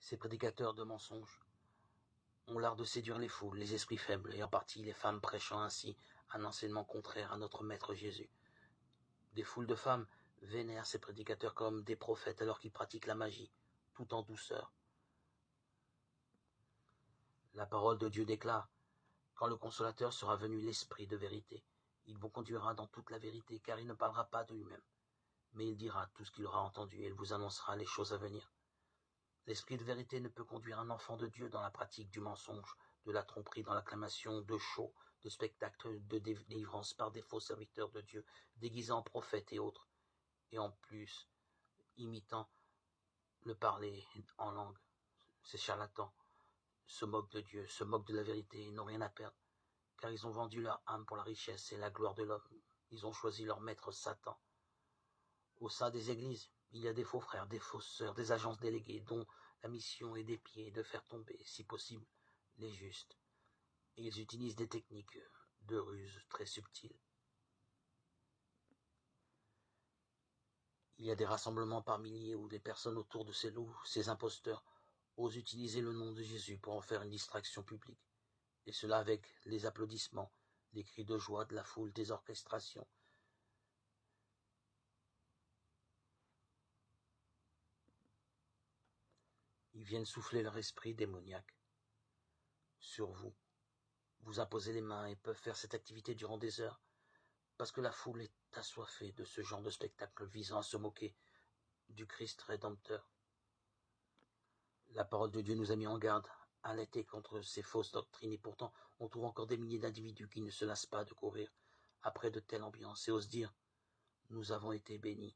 Ces prédicateurs de mensonges ont l'art de séduire les foules, les esprits faibles, et en partie les femmes prêchant ainsi un enseignement contraire à notre Maître Jésus. Des foules de femmes vénèrent ces prédicateurs comme des prophètes alors qu'ils pratiquent la magie, tout en douceur. La parole de Dieu déclare: quand le Consolateur sera venu, l'Esprit de vérité, il vous conduira dans toute la vérité, car il ne parlera pas de lui-même, mais il dira tout ce qu'il aura entendu et il vous annoncera les choses à venir. L'Esprit de vérité ne peut conduire un enfant de Dieu dans la pratique du mensonge, de la tromperie, dans l'acclamation de shows, de spectacles de délivrance par des faux serviteurs de Dieu, déguisés en prophètes et autres, et en plus imitant le parler en langue. Ces charlatans se moquent de Dieu, se moquent de la vérité et n'ont rien à perdre, car ils ont vendu leur âme pour la richesse et la gloire de l'homme. Ils ont choisi leur maître Satan. Au sein des églises, il y a des faux frères, des fausses sœurs, des agences déléguées dont la mission est d'épier, de faire tomber, si possible, les justes. Et ils utilisent des techniques de ruse très subtiles. Il y a des rassemblements par milliers où des personnes autour de ces loups, ces imposteurs, osent utiliser le nom de Jésus pour en faire une distraction publique. Et cela avec les applaudissements, les cris de joie de la foule, des orchestrations. Ils viennent souffler leur esprit démoniaque sur vous, vous imposer les mains et peuvent faire cette activité durant des heures, parce que la foule est assoiffée de ce genre de spectacle visant à se moquer du Christ rédempteur. La parole de Dieu nous a mis en garde, alertés contre ces fausses doctrines, et pourtant on trouve encore des milliers d'individus qui ne se lassent pas de courir après de telles ambiances et osent dire: nous avons été bénis